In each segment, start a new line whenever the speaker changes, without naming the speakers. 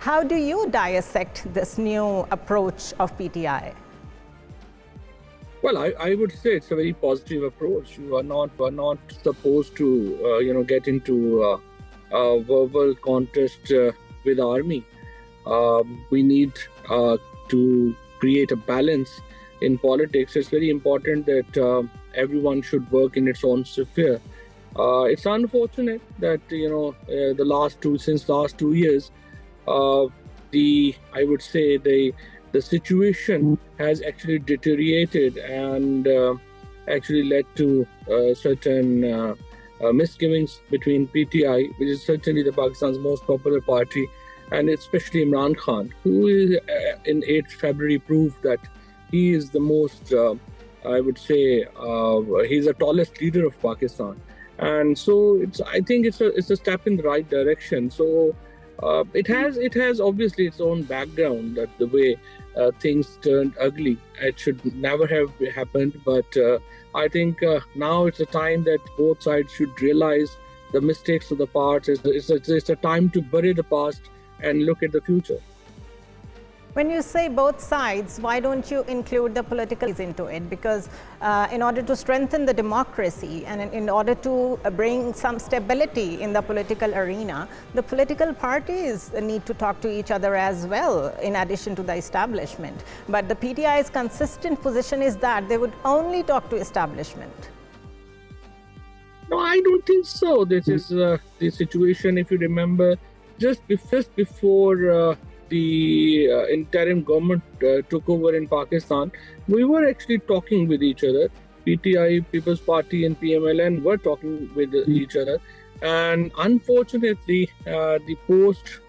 How do you dissect this new approach of PTI?
Well, I would say it's a very positive approach. You are not supposed to get into a verbal contest with the army. We need to create a balance in politics. It's very important that everyone should work in its own sphere. It's unfortunate that since last 2 years, I would say the situation has actually deteriorated and actually led to certain misgivings between PTI, which is certainly the Pakistan's most popular party, and especially Imran Khan, who in 8th February proved that he is the most, I would say, he's the tallest leader of Pakistan. And so I think it's a step in the right direction. So it has obviously its own background, that the way things turned ugly. It should never have happened, but I think now it's a time that both sides should realize the mistakes of the past. It's a time to bury the past and look at the future.
When you say both sides, why don't you include the political into it? Because in order to strengthen the democracy and in order to bring some stability in the political arena, the political parties need to talk to each other as well, in addition to the establishment. But the PTI's consistent position is that they would only talk to establishment.
No, I don't think so. This is the situation, if you remember, just before the interim government took over in Pakistan, we were actually talking with each other. PTI, People's Party and PMLN were talking with each other. And unfortunately, the post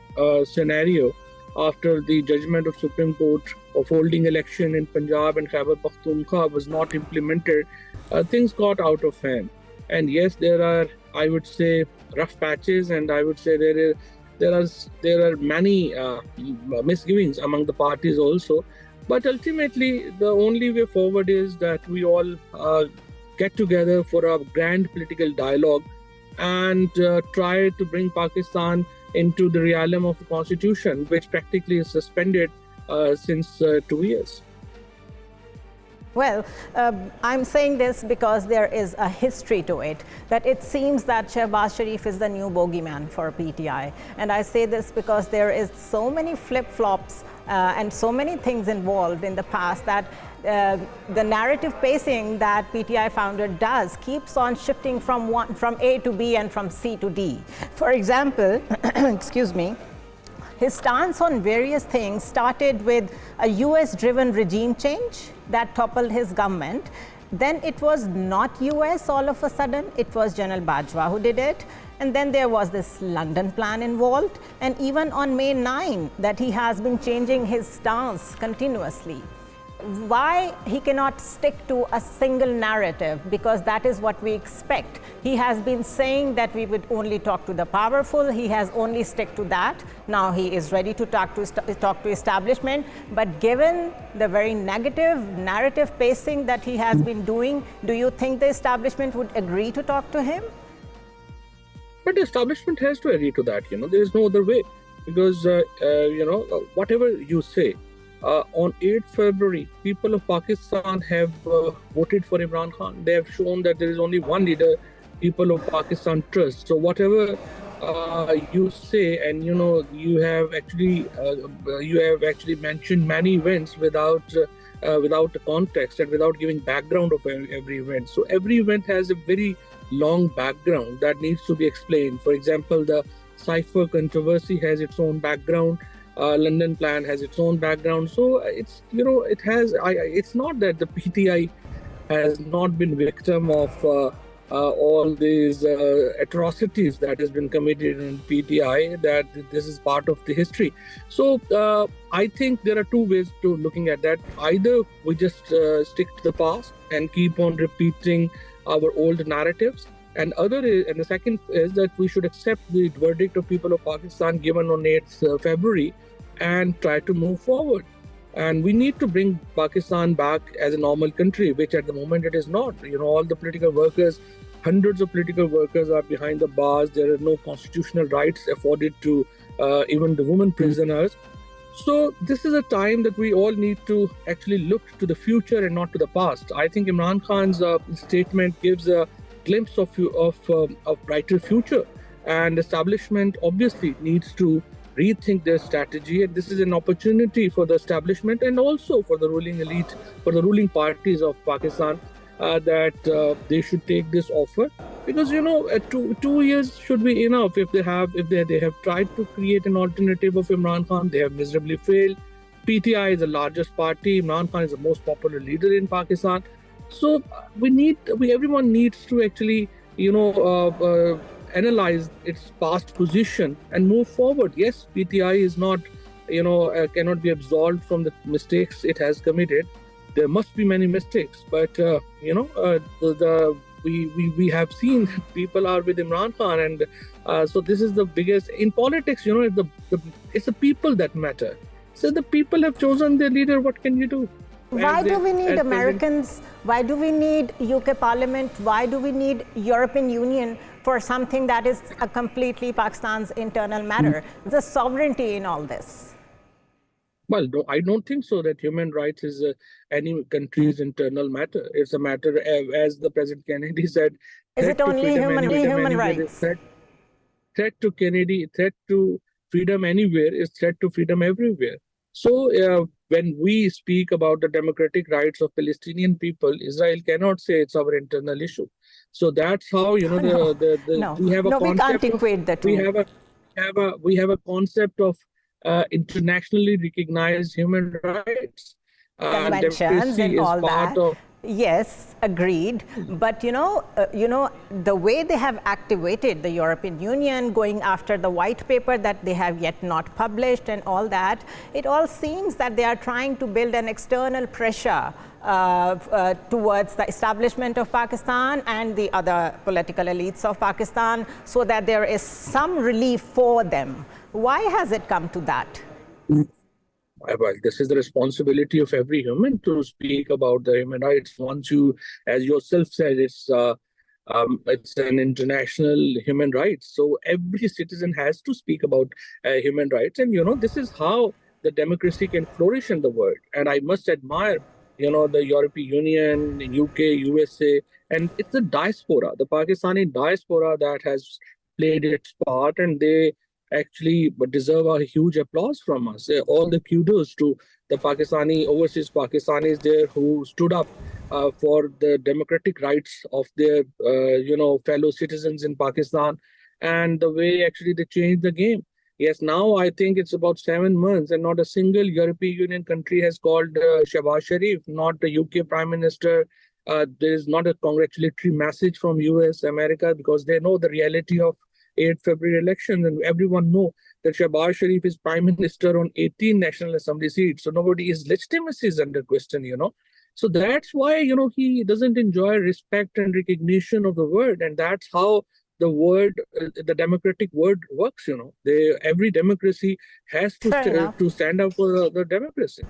scenario after the judgment of Supreme Court of holding election in Punjab and Khyber Pakhtunkhwa was not implemented, things got out of hand. And yes, there are, I would say, rough patches, and I would say there are many misgivings among the parties also. But ultimately, the only way forward is that we all get together for a grand political dialogue and try to bring Pakistan into the realm of the constitution, which practically is suspended since 2 years.
Well, I'm saying this because there is a history to it, that it seems that Shehbaz Sharif is the new bogeyman for PTI. And I say this because there is so many flip-flops and so many things involved in the past that the narrative pacing that PTI founder does keeps on shifting from A to B and from C to D. For example, excuse me, his stance on various things started with a US-driven regime change that toppled his government. Then it was not US all of a sudden, it was General Bajwa who did it. And then there was this London plan involved. And even on May 9, that he has been changing his stance continuously. Why he cannot stick to a single narrative? Because that is what we expect. He has been saying that we would only talk to the powerful. He has only stick to that. Now he is ready to talk to establishment. But given the very negative narrative pacing that he has been doing, do you think the establishment would agree to talk to him?
But the establishment has to agree to that. There is no other way, because whatever you say. On 8th February, people of Pakistan have voted for Imran Khan. They have shown that there is only one leader people of Pakistan trust. So whatever you say, and you have actually mentioned many events without the context and without giving background of every event. So every event has a very long background that needs to be explained. For example, the cipher controversy has its own background. London plan has its own background. So it's it's not that the PTI has not been victim of all these atrocities that has been committed in PTI, that this is part of the history. So I think there are two ways to looking at that. Either we just stick to the past and keep on repeating our old narratives, and the second is that we should accept the verdict of people of Pakistan given on 8th February and try to move forward. And we need to bring Pakistan back as a normal country, which at the moment it is not. All the political workers, hundreds of political workers are behind the bars. There are no constitutional rights afforded to even the women prisoners. So this is a time that we all need to actually look to the future and not to the past. I think Imran Khan's statement gives a glimpse of brighter future, and establishment obviously needs to rethink their strategy. And this is an opportunity for the establishment and also for the ruling elite, for the ruling parties of Pakistan, that they should take this offer, because 2 years should be enough. If they have tried to create an alternative of Imran Khan, they have miserably failed. PTI is the largest party. Imran Khan is the most popular leader in Pakistan. So everyone needs to actually analyze its past position and move forward. Yes, PTI is not cannot be absolved from the mistakes it has committed. There must be many mistakes, but we have seen that people are with Imran Khan, and so this is the biggest in politics. It's the people that matter. So the people have chosen their leader. What can you do?
Why do we need Americans? Why do we need UK Parliament? Why do we need European Union for something that is a completely Pakistan's internal matter? The sovereignty in all this.
Well, no, I don't think so that human rights is any country's internal matter. It's a matter, as the President Kennedy said,
is it only human rights?
Threat to freedom anywhere is threat to freedom everywhere. So when we speak about the democratic rights of Palestinian people, Israel cannot say it's our internal issue. So that's how we have a
we can't equate the two.
We have a concept of internationally recognized human rights,
conventions and all that. Yes, agreed. But the way they have activated the European Union, going after the white paper that they have yet not published and all that, it all seems that they are trying to build an external pressure towards the establishment of Pakistan and the other political elites of Pakistan, so that there is some relief for them. Why has it come to that?
Well, this is the responsibility of every human to speak about the human rights. Once you, as yourself said, it's an international human rights. So every citizen has to speak about human rights. And, this is how the democracy can flourish in the world. And I must admire, the European Union, UK, USA, and it's the diaspora, the Pakistani diaspora that has played its part, and they actually deserve a huge applause from us. All the kudos to the overseas Pakistanis there who stood up for the democratic rights of their, fellow citizens in Pakistan, and the way actually they changed the game. Yes, now I think it's about 7 months and not a single European Union country has called Shehbaz Sharif, not the UK Prime Minister. There is not a congratulatory message from US, America, because they know the reality of 8th February elections, and everyone know that Shehbaz Sharif is Prime Minister on 18 National Assembly seats. So nobody's legitimacy is under question, So that's why, he doesn't enjoy respect and recognition of the world. And that's how the democratic world works, Every democracy has to stand up for the democracy.